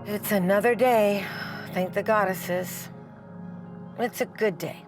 It's another day, thank the goddesses. It's a good day.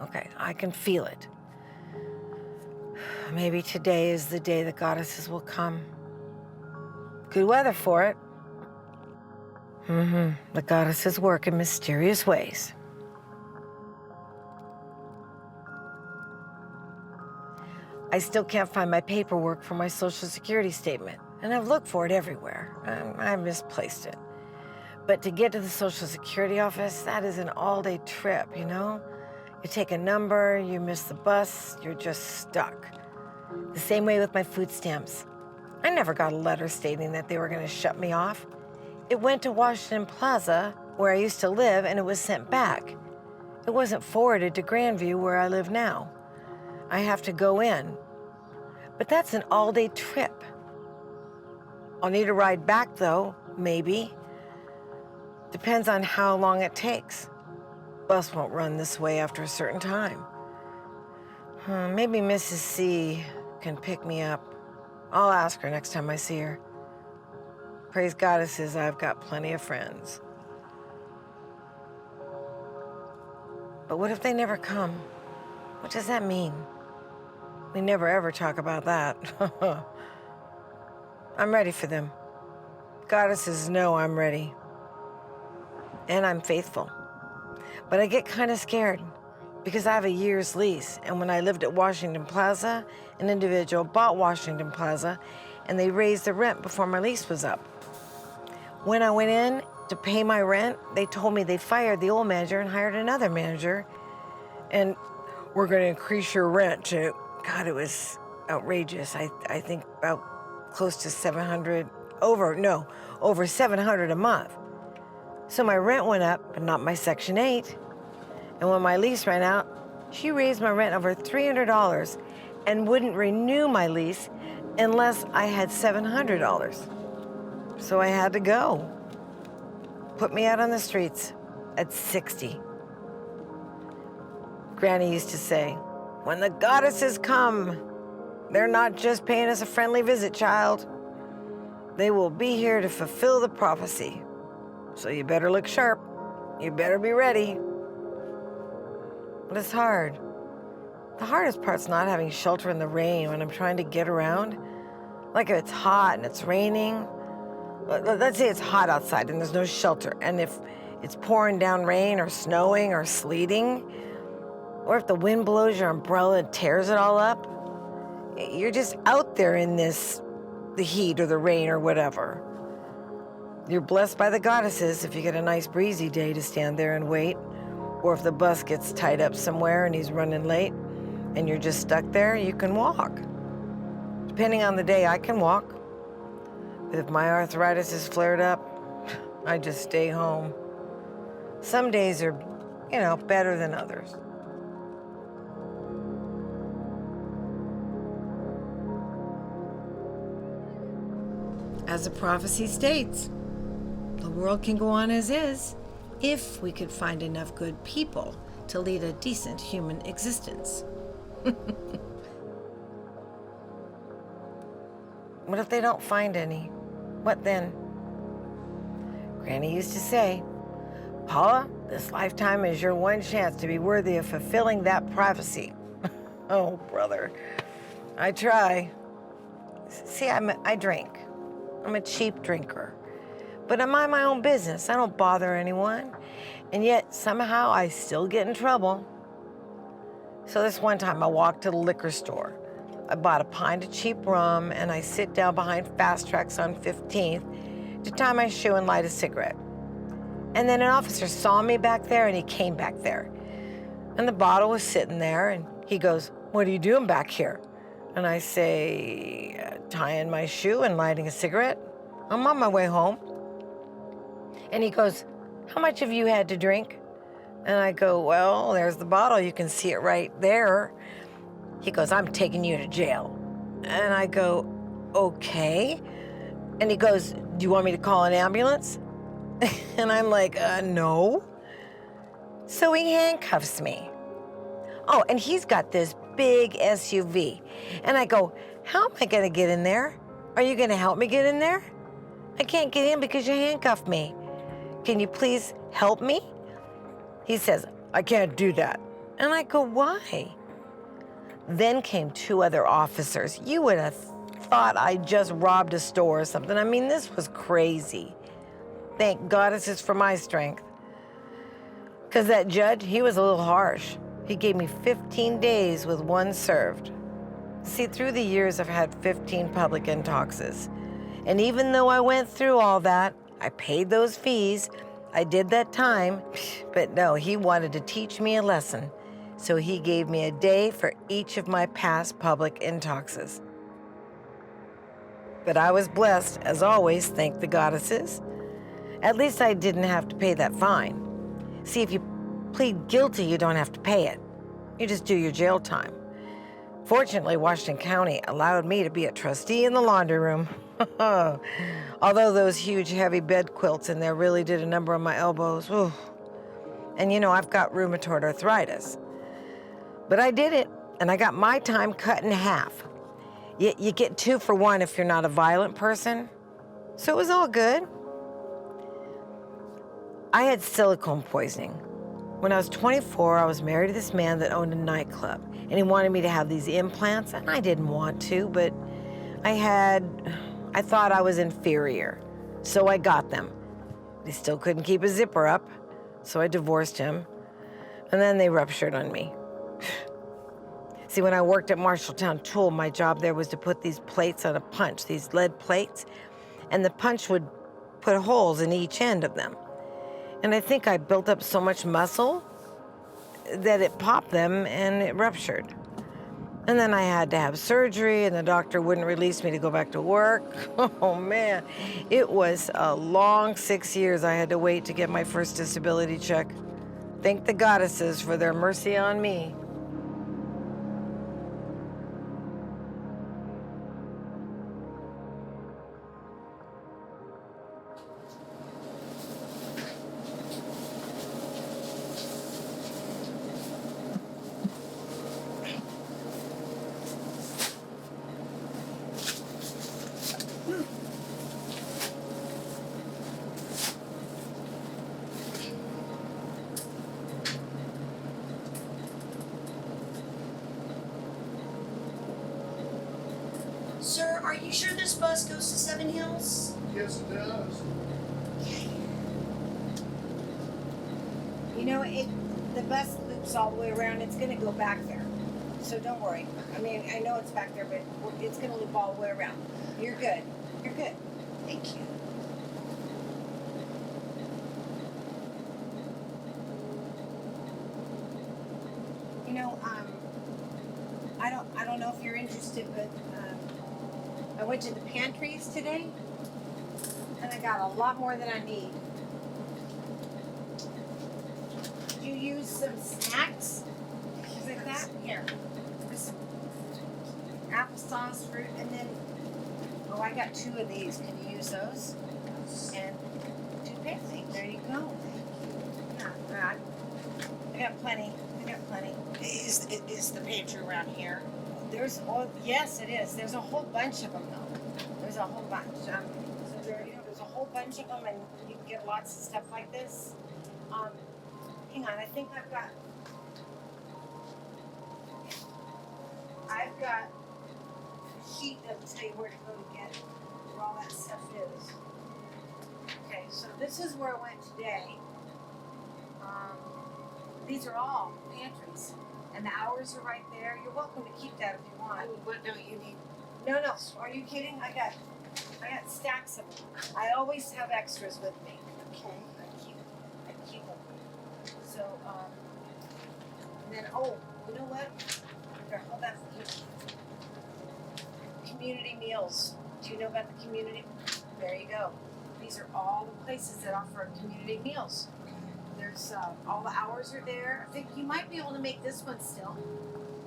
Okay, I can feel it. Maybe today is the day the goddesses will come. Good weather for it. The goddesses work in mysterious ways. I still can't find my paperwork for my Social Security statement, and I've looked for it everywhere. I misplaced it. But to get to the Social Security office, that is an all-day trip, you know? You take a number, you miss the bus, you're just stuck. The same way with my food stamps. I never got a letter stating that they were going to shut me off. It went to Washington Plaza, where I used to live, and it was sent back. It wasn't forwarded to Grandview, where I live now. I have to go in. But that's an all-day trip. I'll need a ride back, though, maybe. Depends on how long it takes. Bus won't run this way after a certain time. Maybe Mrs. C can pick me up. I'll ask her next time I see her. Praise goddesses, I've got plenty of friends. But what if they never come? What does that mean? We never ever talk about that. I'm ready for them. Goddesses know I'm ready. And I'm faithful. But I get kind of scared because I have a year's lease. And when I lived at Washington Plaza, an individual bought Washington Plaza and they raised the rent before my lease was up. When I went in to pay my rent, they told me they fired the old manager and hired another manager. And we're going to increase your rent to, God, it was outrageous. I think about close to over $700 a month. So my rent went up, but not my Section 8. And when my lease ran out, she raised my rent over $300 and wouldn't renew my lease unless I had $700. So I had to go. Put me out on the streets at 60. Granny used to say, when the goddesses come, they're not just paying us a friendly visit, child. They will be here to fulfill the prophecy. So you better look sharp. You better be ready. But it's hard. The hardest part's not having shelter in the rain when I'm trying to get around. Like if it's hot and it's raining. Let's say it's hot outside and there's no shelter. And if it's pouring down rain or snowing or sleeting, or if the wind blows your umbrella and tears it all up, you're just out there in the heat or the rain or whatever. You're blessed by the goddesses if you get a nice breezy day to stand there and wait, or if the bus gets tied up somewhere and he's running late and you're just stuck there, you can walk. Depending on the day, I can walk. But if my arthritis is flared up, I just stay home. Some days are, better than others. As the prophecy states, the world can go on as is if we could find enough good people to lead a decent human existence. What if they don't find any? What then? Granny used to say, Paula, this lifetime is your one chance to be worthy of fulfilling that prophecy. Oh, brother, I try. See, I drink. I'm a cheap drinker. But I mind my own business. I don't bother anyone. And yet, somehow, I still get in trouble. So this one time, I walked to the liquor store. I bought a pint of cheap rum, and I sit down behind Fast Tracks on 15th to tie my shoe and light a cigarette. And then an officer saw me back there, and he came back there. And the bottle was sitting there, and he goes, "What are you doing back here?" And I say, tying my shoe and lighting a cigarette. I'm on my way home. And he goes, "How much have you had to drink?" And I go, "Well, there's the bottle. You can see it right there." He goes, "I'm taking you to jail." And I go, "Okay." And he goes, "Do you want me to call an ambulance?" And I'm like, no. So he handcuffs me. Oh, and he's got this big SUV. And I go, "How am I going to get in there? Are you going to help me get in there?" I can't get in because you handcuffed me. Can you please help me? He says, I can't do that. And I go, why? Then came two other officers. You would have thought I just robbed a store or something. I mean, this was crazy. Thank goddesses for my strength. Because that judge, he was a little harsh. He gave me 15 days with one served. See, through the years, I've had 15 public intoxes. And even though I went through all that, I paid those fees, I did that time, but no, he wanted to teach me a lesson. So he gave me a day for each of my past public intoxes. But I was blessed, as always, thank the goddesses. At least I didn't have to pay that fine. See, if you plead guilty, you don't have to pay it. You just do your jail time. Fortunately, Washington County allowed me to be a trustee in the laundry room. Although those huge, heavy bed quilts in there really did a number on my elbows. Whew. And you know, I've got rheumatoid arthritis. But I did it, and I got my time cut in half. You get 2 for 1 if you're not a violent person. So it was all good. I had silicone poisoning. When I was 24, I was married to this man that owned a nightclub, and he wanted me to have these implants, and I didn't want to, but I thought I was inferior, so I got them. He still couldn't keep his zipper up, so I divorced him, and then they ruptured on me. See, when I worked at Marshalltown Tool, my job there was to put these plates on a punch, these lead plates, and the punch would put holes in each end of them. And I think I built up so much muscle that it popped them and it ruptured. And then I had to have surgery, and the doctor wouldn't release me to go back to work. Oh man, it was a long 6 years I had to wait to get my first disability check. Thank the goddesses for their mercy on me. Sir, are you sure this bus goes to Seven Hills? Yes, it does. You know, the bus loops all the way around. It's going to go back there. So don't worry. I mean, I know it's back there, but it's going to loop all the way around. You're good. You're good. Thank you. You know, I don't know if you're interested, but I went to the pantries today, and I got a lot more than I need. Did you use some snacks? Things like that? Here. This applesauce, fruit, and then, oh, I got 2 of these. Can you use those? And 2 pantry. There you go. Not bad. I got plenty. I got plenty. Is the pantry around here? There's, oh, yes, it is. There's a whole bunch of them, though. There's a whole bunch. So there's a whole bunch of them, and you can get lots of stuff like this. Hang on, I think I've got a sheet that'll tell you where to go to get where all that stuff is. Okay, so this is where I went today. These are all pantries, and the hours are right there. You're welcome to keep that if you want. What do you need? No, are you kidding? I got stacks of them. I always have extras with me. Okay. I keep them. So, and then, oh, you know what? Here, hold that for you. Community meals. Do you know about the community? There you go. These are all the places that offer community meals. There's, all the hours are there. I think you might be able to make this one still.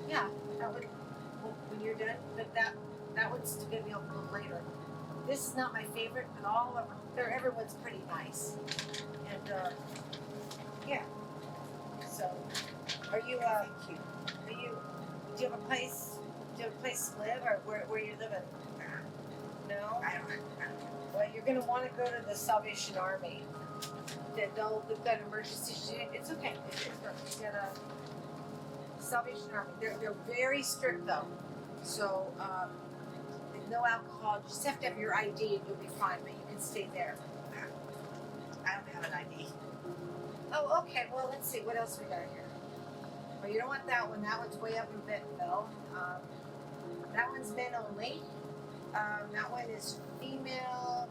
Yeah, that would, when you're done, but that one's gonna be open a little later. This is not my favorite, but all of them, everyone's pretty nice. And, yeah. So, are you, do you have a place to live, or where you living? No? I don't know. Well, you're going to want to go to the Salvation Army. They've got emergency. It's okay. It's perfect. You got a Salvation Army. They're very strict though. So no alcohol. You just have to have your ID and you'll be fine. But you can stay there. I don't have an ID. Oh, okay. Well, let's see. What else we got here? Well, you don't want that one. That one's way up in Bentonville. That one's men only. That one is female,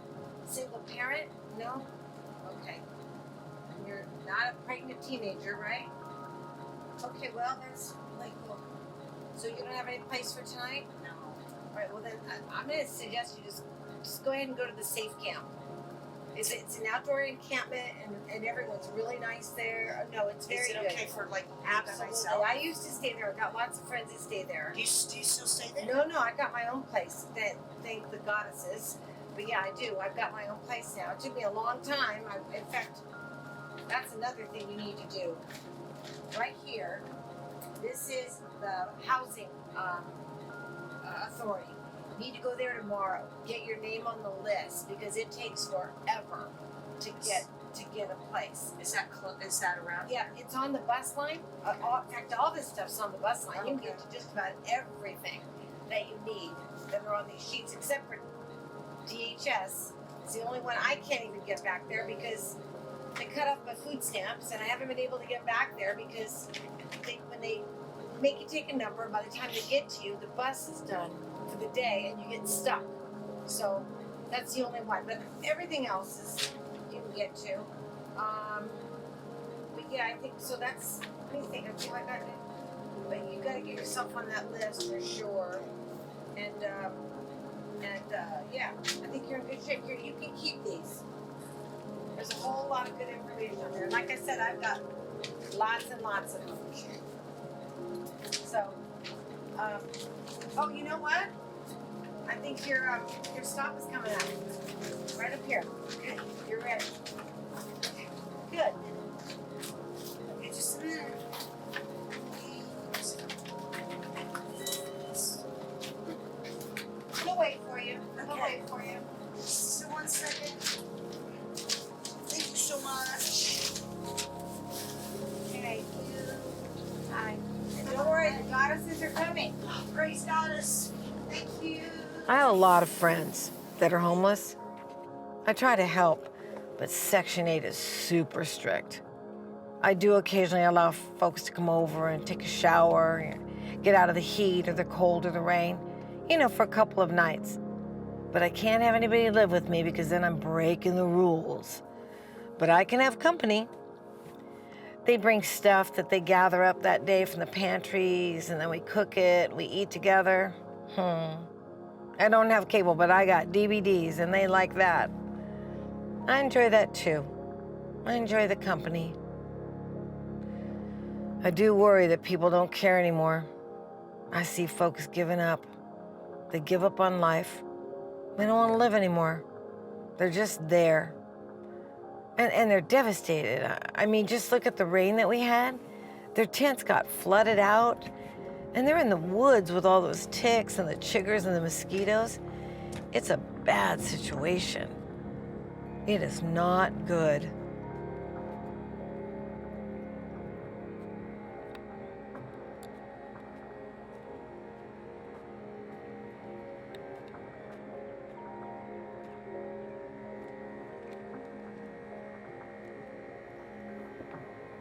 single parent. No? Okay. You're not a pregnant teenager, right? Okay, well, that's like, cool. So you don't have any place for tonight? No. All right, well then, I'm going to suggest you just go ahead and go to the safe camp. It's an outdoor encampment, and everyone's really nice there. No, it's very Is it good. okay for like me by Absolutely. myself? I used to stay there. I've got lots of friends that stay there. Do you still stay there? No, I got my own place. Thank the goddesses. But yeah, I do. I've got my own place now. It took me a long time. In fact, that's another thing you need to do. Right here, this is the housing authority. You need to go there tomorrow. Get your name on the list because it takes forever to get a place. Is that around? Yeah, it's on the bus line. In fact, all this stuff's on the bus line. You can get to just about everything that you need that are on these sheets, except for DHS. It's the only one I can't even get back there because they cut off my food stamps, and I haven't been able to get back there because when they make you take a number, by the time they get to you, the bus is done for the day, and you get stuck. So that's the only one. But everything else is you can get to. But yeah, I think so. That's let me think. I feel like I did. But you got to get yourself on that list for sure. And yeah, I think you're in good shape. You can keep these. There's a whole lot of good information on there. Like I said, I've got lots and lots of them. So, oh, you know what? I think your stop is coming up. Right up here. Good. You're ready. Good. Okay, just a minute. We'll wait for you. We'll wait for you. Just 1 second. Thank you so much. Thank you. Hi. And don't worry, the goddesses are coming. Praise Goddess. Thank you. I have a lot of friends that are homeless. I try to help, but Section 8 is super strict. I do occasionally allow folks to come over and take a shower, get out of the heat or the cold or the rain, for a couple of nights. But I can't have anybody live with me because then I'm breaking the rules. But I can have company. They bring stuff that they gather up that day from the pantries, and then we cook it, we eat together. I don't have cable, but I got DVDs, and they like that. I enjoy that too. I enjoy the company. I do worry that people don't care anymore. I see folks giving up. They give up on life. They don't want to live anymore. They're just there. And they're devastated. I mean, just look at the rain that we had. Their tents got flooded out, and they're in the woods with all those ticks and the chiggers and the mosquitoes. It's a bad situation. It is not good.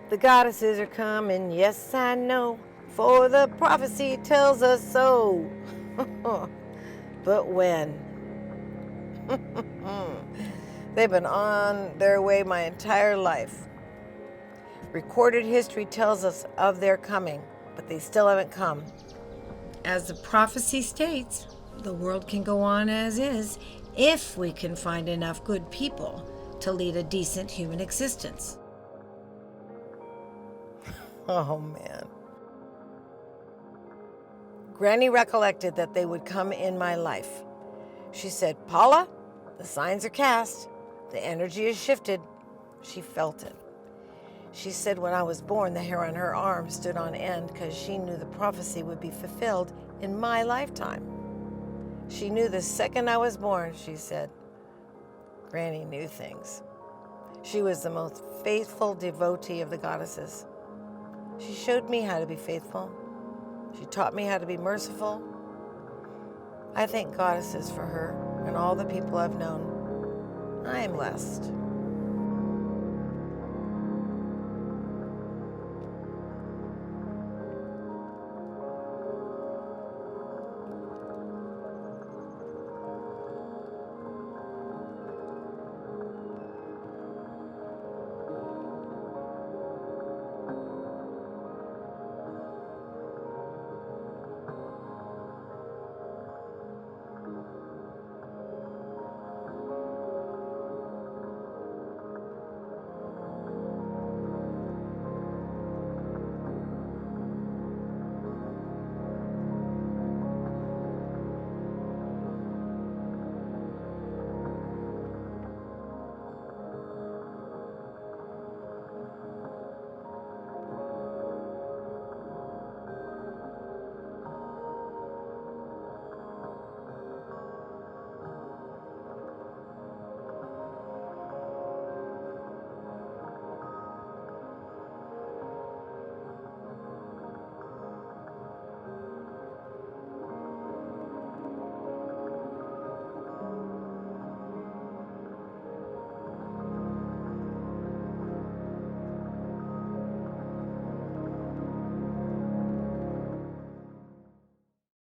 The goddesses are coming, yes I know, for the prophecy tells us so. But when? They've been on their way my entire life. Recorded history tells us of their coming, but they still haven't come. As the prophecy states, the world can go on as is if we can find enough good people to lead a decent human existence. Oh, man. Granny recollected that they would come in my life. She said, "Paula, the signs are cast. The energy is shifted." She felt it. She said when I was born, the hair on her arm stood on end because she knew the prophecy would be fulfilled in my lifetime. She knew the second I was born, she said. Granny knew things. She was the most faithful devotee of the goddesses. She showed me how to be faithful. She taught me how to be merciful. I thank goddesses for her and all the people I've known. I am blessed.